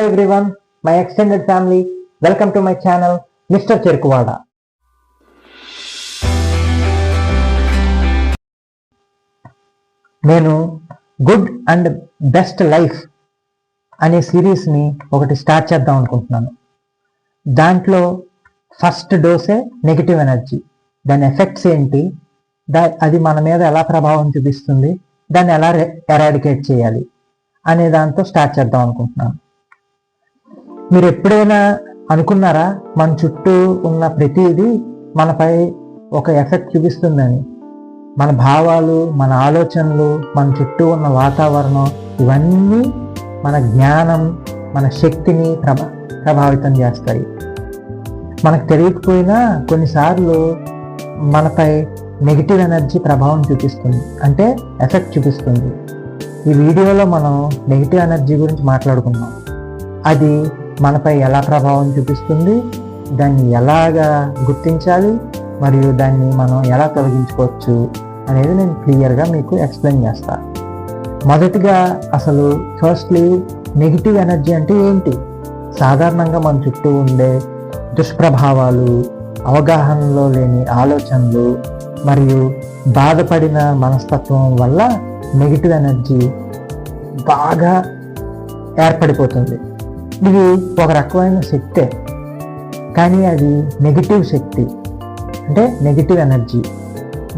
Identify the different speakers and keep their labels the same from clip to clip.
Speaker 1: everyone, my extended family, welcome to my channel, Mr. Cherkuwada. నేను good and best life అనే సిరీస్ని ఒకటి start చేద్దాం అనుకుంటున్నాను. దాంట్లో ఫస్ట్ డోసే నెగిటివ్ ఎనర్జీ, దాని ఎఫెక్ట్స్ ఏంటి, అది మన మీద ఎలా ప్రభావం చూపిస్తుంది, దాన్ని ఎలా ఎరాడికేట్ చేయాలి అనే దాంతో స్టార్ట్ చేద్దాం అనుకుంటున్నాను. మీరు ఎప్పుడైనా అనుకున్నారా మన చుట్టూ ఉన్న ప్రతిదీ మనపై ఒక ఎఫెక్ట్ చూపిస్తుందని? మన భావాలు, మన ఆలోచనలు, మన చుట్టూ ఉన్న వాతావరణం, ఇవన్నీ మన జ్ఞానం, మన శక్తిని ప్రభావితం చేస్తాయి. మనకు తెలియకపోయినా కొన్నిసార్లు మనపై నెగిటివ్ ఎనర్జీ ప్రభావం చూపిస్తుంది, అంటే ఎఫెక్ట్ చూపిస్తుంది. ఈ వీడియోలో మనం నెగిటివ్ ఎనర్జీ గురించి మాట్లాడుకున్నాం. అది మనపై ఎలా ప్రభావం చూపిస్తుంది, దాన్ని ఎలాగా గుర్తించాలి, మరియు దాన్ని మనం ఎలా తొలగించుకోవచ్చు అనేది నేను క్లియర్గా మీకు ఎక్స్ప్లెయిన్ చేస్తాను. మొదటిగా అసలు ఫస్ట్లీ నెగిటివ్ ఎనర్జీ అంటే ఏంటి? సాధారణంగా మన చుట్టూ ఉండే దుష్ప్రభావాలు, అవగాహనలో లేని ఆలోచనలు మరియు బాధపడిన మనస్తత్వం వల్ల నెగిటివ్ ఎనర్జీ బాగా ఏర్పడిపోతుంది. ఇది ఒక రకమైన శక్తే, కానీ అది నెగిటివ్ శక్తి, అంటే నెగిటివ్ ఎనర్జీ.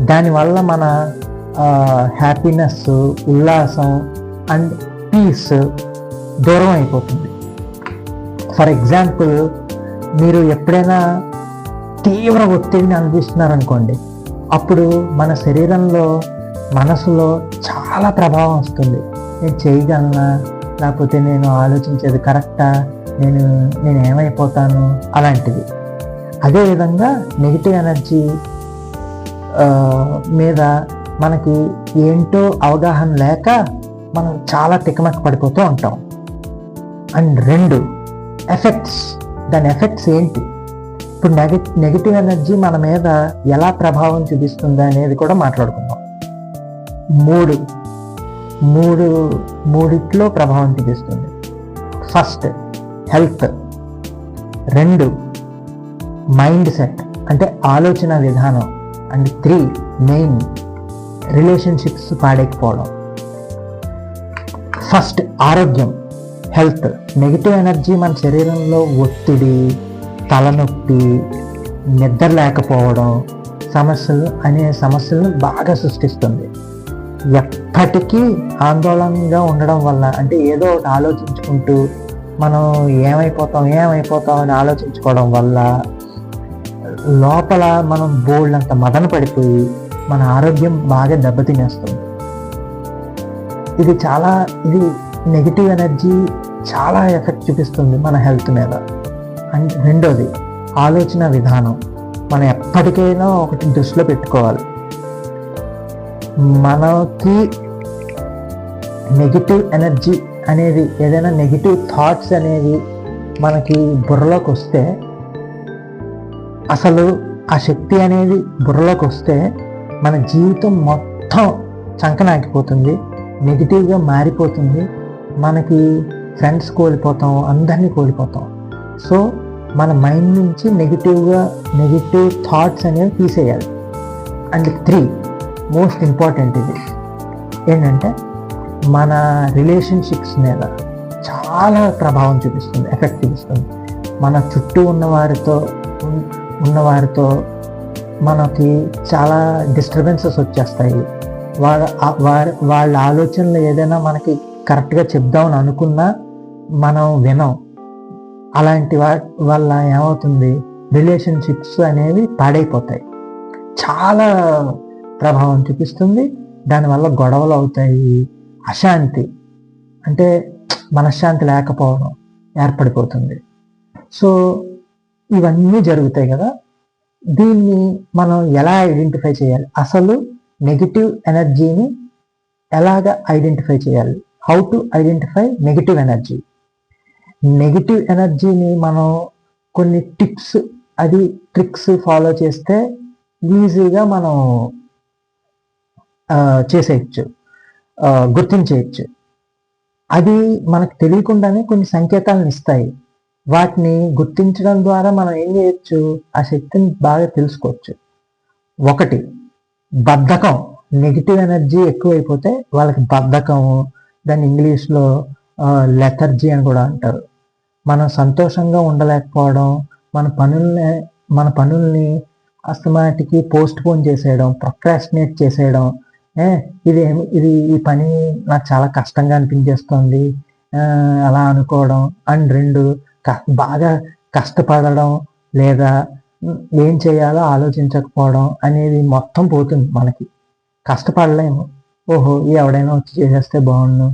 Speaker 1: దానివల్ల మన హ్యాపీనెస్, ఉల్లాసం అండ్ పీస్ దూరం అయిపోతుంది. ఫర్ ఎగ్జాంపుల్, మీరు ఎప్పుడైనా తీవ్ర ఒత్తిడిని అనిపిస్తున్నారనుకోండి, అప్పుడు మన శరీరంలో, మనసులో చాలా ప్రభావం వస్తుంది. నేను చేయగలనా, లేకపోతే నేను ఆలోచించేది కరెక్టా, నేను ఏమైపోతాను, అలాంటిది. అదేవిధంగా నెగిటివ్ ఎనర్జీ మీద మనకి ఏంటో అవగాహన లేక మనం చాలా తికమక పడిపోతూ ఉంటాం. అండ్ రెండు, ఎఫెక్ట్స్. దాని ఎఫెక్ట్స్ ఏంటి? ఇప్పుడు నెగిటివ్ ఎనర్జీ మన మీద ఎలా ప్రభావం చూపిస్తుంది అనేది కూడా మాట్లాడుకుందాం. మూడిట్లో ప్రభావం చూపిస్తుంది. First, health. రెండు, మైండ్ సెట్, అంటే ఆలోచన విధానం. అండ్ త్రీ, మెయిన్, రిలేషన్షిప్స్ పాడైపోవడం. ఫస్ట్, ఆరోగ్యం, హెల్త్. నెగిటివ్ ఎనర్జీ మన శరీరంలో ఒత్తిడి, తలనొప్పి, నిద్ర లేకపోవడం సమస్యలను బాగా సృష్టిస్తుంది. ఎప్పటికీ ఆందోళనగా ఉండడం వల్ల, అంటే ఏదో ఒకటి ఆలోచించుకుంటూ మనం ఏమైపోతాం అని ఆలోచించుకోవడం వల్ల లోపల మనం బోల్డంత మదన పడిపోయి మన ఆరోగ్యం బాగా దెబ్బతినేస్తుంది. ఇది నెగిటివ్ ఎనర్జీ చాలా ఎఫెక్ట్ చూపిస్తుంది మన హెల్త్ మీద. అండ్ రెండోది, ఆలోచన విధానం. మనం ఎప్పటికైనా ఒకటి దృష్టిలో పెట్టుకోవాలి. మనకి నెగిటివ్ ఎనర్జీ అనేది, ఏదైనా నెగిటివ్ థాట్స్ అనేవి మనకి బుర్రలోకి వస్తే, అసలు ఆ శక్తి అనేది బుర్రలోకి వస్తే మన జీవితం మొత్తం చంకనాకిపోతుంది, నెగిటివ్గా మారిపోతుంది. మనకి ఫ్రెండ్స్ కోల్పోతాం, అందరినీ కోల్పోతాం. సో మన మైండ్ నుంచి నెగిటివ్ థాట్స్ అనేవి తీసేయాలి. అండ్ త్రీ, మోస్ట్ ఇంపార్టెంట్, ఇది ఏంటంటే మన రిలేషన్షిప్స్ మీద చాలా ప్రభావం చూపిస్తుంది, ఎఫెక్ట్ చూపిస్తుంది. మన చుట్టూ ఉన్నవారితో మనకి చాలా డిస్టర్బెన్సెస్ వచ్చేస్తాయి. వాళ్ళ ఆలోచనలు ఏదైనా మనకి కరెక్ట్గా చెప్దామని అనుకున్నా మనం వినం. అలాంటి వల్ల ఏమవుతుంది, రిలేషన్షిప్స్ అనేవి పాడైపోతాయి, చాలా ప్రభావం చూపిస్తుంది. దానివల్ల గొడవలు అవుతాయి, అశాంతి, అంటే మనశ్శాంతి లేకపోవడం ఏర్పడిపోతుంది. సో ఇవన్నీ జరుగుతాయి కదా. దీన్ని మనం ఎలా ఐడెంటిఫై చేయాలి? అసలు నెగిటివ్ ఎనర్జీని ఎలాగ ఐడెంటిఫై చేయాలి? How to identify negative energy? Negative ఎనర్జీని మనం కొన్ని ట్రిక్స్ ఫాలో చేస్తే ఈజీగా మనం చేసేయచ్చు, గుర్తించేయచ్చు. అది మనకు తెలియకుండానే కొన్ని సంకేతాలను ఇస్తాయి. వాటిని గుర్తించడం ద్వారా మనం ఏం చేయొచ్చు, ఆ శక్తిని బాగా తెలుసుకోవచ్చు. ఒకటి, బద్ధకం. నెగిటివ్ ఎనర్జీ ఎక్కువైపోతే వాళ్ళకి బద్ధకము, దాన్ని ఇంగ్లీష్లో లెథర్జీ అని కూడా అంటారు. మనం సంతోషంగా ఉండలేకపోవడం, మన పనుల్ని అస్తమాటికి పోస్ట్ పోన్ చేసేయడం, ప్రొక్రాస్టినేట్ చేసేయడం, ఈ పని నాకు చాలా కష్టంగా అనిపించేస్తుంది అలా అనుకోవడం. అండ్ రెండు, బాగా కష్టపడడం లేదా ఏం చేయాలో ఆలోచించకపోవడం అనేది మొత్తం పోతుంది. మనకి కష్టపడలేము, ఓహో ఎవడైనా వచ్చి చేసేస్తే బాగుండు,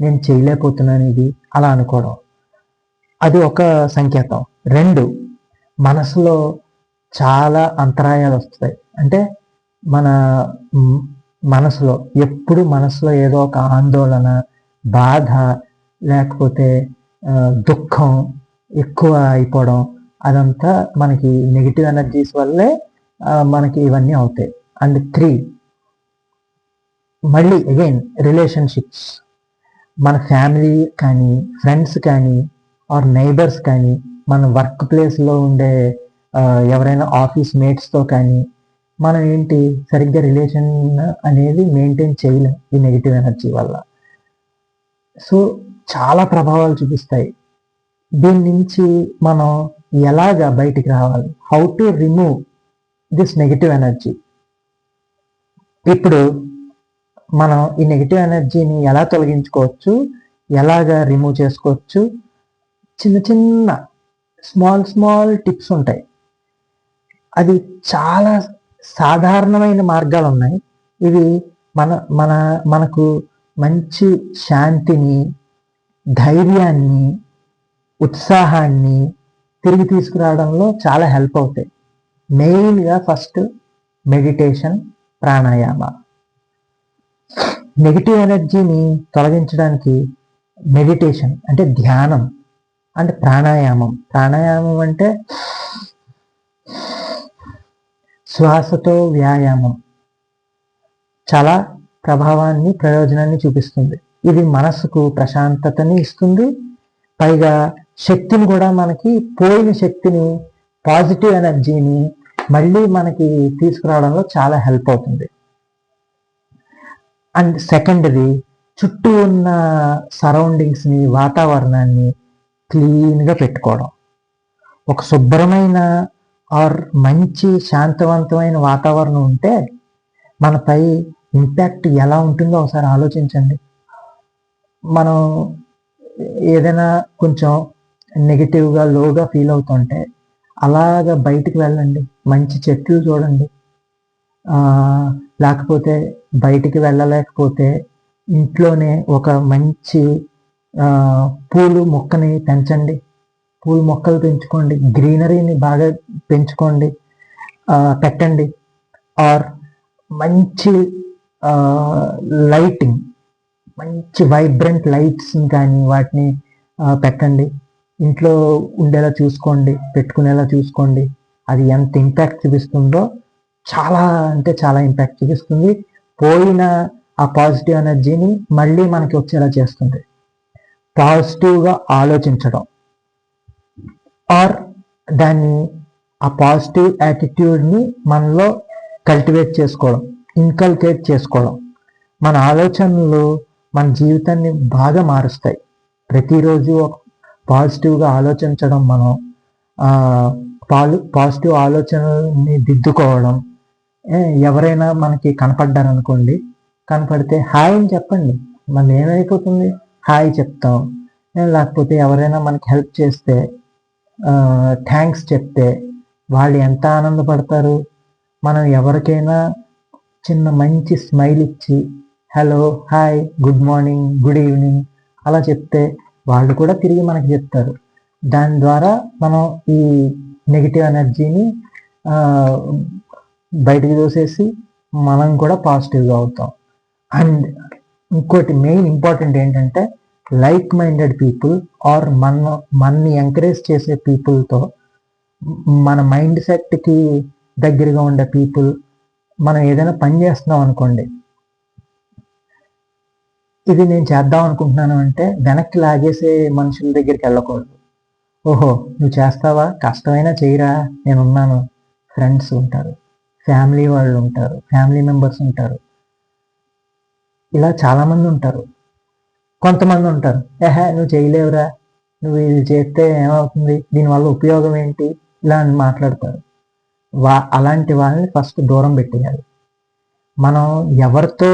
Speaker 1: నేను చేయలేకపోతున్నాను ఇది అలా అనుకోవడం, అది ఒక సంకేతం. రెండు, మనసులో చాలా అంతరాయాలు వస్తాయి. అంటే మన మనసులో ఏదో ఒక ఆందోళన, బాధ, లేకపోతే దుఃఖం ఎక్కువ అయిపోవడం, అదంతా మనకి నెగిటివ్ ఎనర్జీస్ వల్లే మనకి ఇవన్నీ అవుతాయి. అండ్ త్రీ, మళ్ళీ అగైన్ రిలేషన్షిప్స్. మన ఫ్యామిలీ కానీ, ఫ్రెండ్స్ కానీ, ఆర్ నైబర్స్ కానీ, మన వర్క్ ప్లేస్లో ఉండే ఎవరైనా ఆఫీస్ మేట్స్తో కానీ మనం సరిగ్గా రిలేషన్ అనేది మెయింటైన్ చేయలేం ఈ నెగిటివ్ ఎనర్జీ వల్ల. సో చాలా ప్రభావాలు చూపిస్తాయి. దీని నుంచి మనం ఎలాగా బయటికి రావాలి, how to remove this negative energy. ఇప్పుడు మనం ఈ నెగిటివ్ ఎనర్జీని ఎలా తొలగించుకోవచ్చు, ఎలాగా రిమూవ్ చేసుకోవచ్చు, చిన్న చిన్న స్మాల్ టిప్స్ ఉంటాయి. అది చాలా సాధారణమైన మార్గాలు ఉన్నాయి. ఇవి మనకు మంచి శాంతిని, ధైర్యాన్ని, ఉత్సాహాన్ని తిరిగి తీసుకురావడంలో చాలా హెల్ప్ అవుతాయి. మెయిన్గా ఫస్ట్ మెడిటేషన్, ప్రాణాయామ. నెగిటివ్ ఎనర్జీని తొలగించడానికి మెడిటేషన్ అంటే ధ్యానం, అంటే ప్రాణాయామం అంటే శ్వాసతో వ్యాయామం చాలా ప్రయోజనాన్ని చూపిస్తుంది. ఇది మనసుకు ప్రశాంతతని ఇస్తుంది. పైగా శక్తిని కూడా, మనకి పోయిన శక్తిని, పాజిటివ్ ఎనర్జీని మళ్ళీ మనకి తీసుకురావడంలో చాలా హెల్ప్ అవుతుంది. అండ్ సెకండ్ది, చుట్టూ ఉన్న సరౌండింగ్స్ని, వాతావరణాన్ని క్లీన్గా పెట్టుకోవడం. ఒక శుభ్రమైన ఆర్ మంచి శాంతవంతమైన వాతావరణం ఉంటే మనపై ఇంపాక్ట్ ఎలా ఉంటుందో ఒకసారి ఆలోచించండి. మనం ఏదైనా కొంచెం నెగిటివ్గా, లోగా ఫీల్ అవుతుంటే అలాగా బయటికి వెళ్ళండి, మంచి చెట్లు చూడండి. లేకపోతే బయటికి వెళ్ళలేకపోతే ఇంట్లోనే ఒక మంచి పూలు మొక్కని పెంచండి, పూల మొక్కలు పెంచుకోండి, గ్రీనరీని బాగా పెంచుకోండి, పెట్టండి. ఆర్ మంచి లైటింగ్, మంచి వైబ్రెంట్ లైట్స్ని కానీ వాటిని పెట్టండి, ఇంట్లో ఉండేలా చూసుకోండి, పెట్టుకునేలా చూసుకోండి. అది ఎంత ఇంపాక్ట్ చూపిస్తుందో, చాలా అంటే చాలా ఇంపాక్ట్ చూపిస్తుంది. పోయిన ఆ పాజిటివ్ ఎనర్జీని మళ్ళీ మనకి వచ్చేలా చేస్తుంది. పాజిటివ్గా ఆలోచించడం, ఆర్ ఆ పాజిటివ్ యాటిట్యూడ్ని మనలో కల్టివేట్ చేసుకోవడం, ఇన్కల్కేట్ చేసుకోవడం. మన ఆలోచనలు మన జీవితాన్ని బాగా మారుస్తాయి. ప్రతిరోజు పాజిటివ్గా ఆలోచించడం, మనం పాజిటివ్ ఆలోచనల్ని దిద్దుకోవడం. ఎవరైనా మనకి కనపడ్డారనుకోండి, కనపడితే హాయ్ అని చెప్పండి. మనం ఏమైపోతుంది, హాయ్ చెప్తాం. లేకపోతే ఎవరైనా మనకి హెల్ప్ చేస్తే థ్యాంక్స్ చెప్తే వాళ్ళు ఎంత ఆనందపడతారు. మనం ఎవరికైనా చిన్న మంచి స్మైల్ ఇచ్చి hello, hi, good morning, good evening అలా చెప్తే వాళ్ళు కూడా తిరిగి మనకి చెప్తారు. దాని ద్వారా మనం ఈ నెగిటివ్ ఎనర్జీని బయటికి దోసేసి మనం కూడా పాజిటివ్గా అవుతాం. అండ్ ఇంకోటి మెయిన్ ఇంపార్టెంట్ ఏంటంటే, లైక్ మైండెడ్ పీపుల్ ఆర్ మనని ఎంకరేజ్ చేసే పీపుల్తో, మన మైండ్ సెట్కి దగ్గరగా ఉండే పీపుల్. మనం ఏదైనా పని చేస్తున్నాం అనుకోండి, ఇది నేను చేద్దాం అనుకుంటున్నాను అంటే వెనక్కి లాగేసే మనుషుల దగ్గరికి వెళ్ళకూడదు. ఓహో నువ్వు చేస్తావా, కష్టమైనా చేయరా, నేనున్నాను. ఫ్రెండ్స్ ఉంటారు, ఫ్యామిలీ వాళ్ళు ఉంటారు, ఫ్యామిలీ మెంబర్స్ ఉంటారు, ఇలా చాలామంది ఉంటారు. కొంతమంది ఉంటారు, ఏహే నువ్వు చేయలేవురా, నువ్వు ఇది చేస్తే ఏమవుతుంది, దీనివల్ల ఉపయోగం ఏంటి, ఇలా అని మాట్లాడతారు. అలాంటి వాళ్ళని ఫస్ట్ దూరం పెట్టేయాలి. మనం ఎవరితో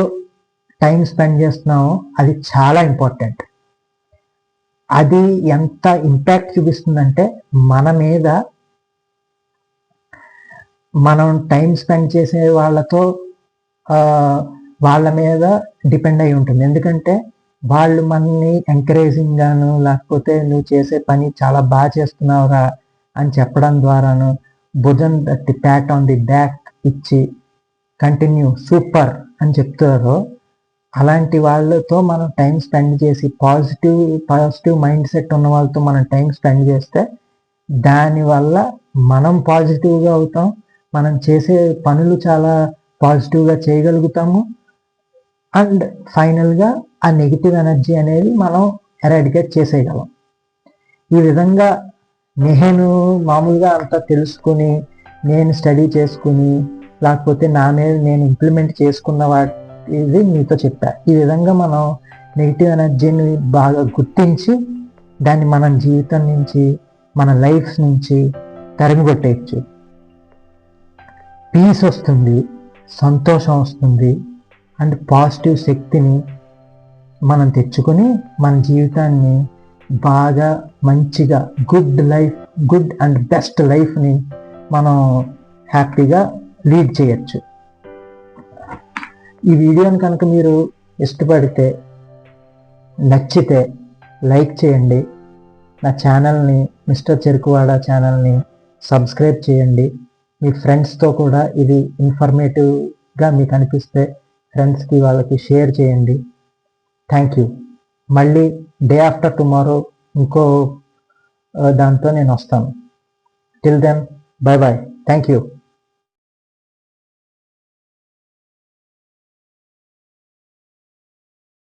Speaker 1: టైం స్పెండ్ చేస్తున్నామో అది చాలా ఇంపార్టెంట్. అది ఎంత ఇంపాక్ట్ చూపిస్తుందంటే మన మీద, మనం టైం స్పెండ్ చేసే వాళ్ళ మీద డిపెండ్ అయి ఉంటుంది. ఎందుకంటే వాళ్ళు మనని ఎంకరేజింగ్ గాను, లేకపోతే నువ్వు చేసే పని చాలా బాగా చేస్తున్నావురా అని చెప్పడం ద్వారాను, భుజం తట్టి ప్యాట్ ఆన్ ది బ్యాక్ ఇచ్చి కంటిన్యూ సూపర్ అని చెప్తారో అలాంటి వాళ్ళతో మనం టైం స్పెండ్ చేసి పాజిటివ్ మైండ్ సెట్ ఉన్న వాళ్ళతో మనం టైం స్పెండ్ చేస్తే దానివల్ల మనం పాజిటివ్గా అవుతాం, మనం చేసే పనులు చాలా పాజిటివ్గా చేయగలుగుతాము. అండ్ ఫైనల్గా ఆ నెగిటివ్ ఎనర్జీ అనేది మనం ఎరాడికేట్ చేసేయగలం. ఈ విధంగా నేను మామూలుగా అంతా తెలుసుకుని, నేను స్టడీ చేసుకుని, లేకపోతే నా మీద నేను ఇంప్లిమెంట్ చేసుకున్న ఇది మీతో చెప్పా. ఈ విధంగా మనం నెగిటివ్ ఎనర్జీని బాగా గుర్తించి దాన్ని మన జీవితం నుంచి, మన లైఫ్ నుంచి తరిమికొట్టేయచ్చు. పీస్ వస్తుంది, సంతోషం వస్తుంది, అండ్ పాజిటివ్ శక్తిని మనం తెచ్చుకొని మన జీవితాన్ని బాగా మంచిగా గుడ్ అండ్ బెస్ట్ లైఫ్ని మనం హ్యాపీగా లీడ్ చేయొచ్చు. ఈ వీడియోని కనుక మీరు ఇష్టపడితే, నచ్చితే లైక్ చేయండి. నా ఛానల్ని, మిస్టర్ చెరుకువాడ ఛానల్ని సబ్స్క్రైబ్ చేయండి. మీ ఫ్రెండ్స్తో కూడా ఇది ఇన్ఫర్మేటివ్గా మీకు అనిపిస్తే ఫ్రెండ్స్కి వాళ్ళకి షేర్ చేయండి. Thank you. మళ్ళీ డే ఆఫ్టర్ టుమారో ఇంకో దాంతో నేను వస్తాను. Till then bye bye. Thank you.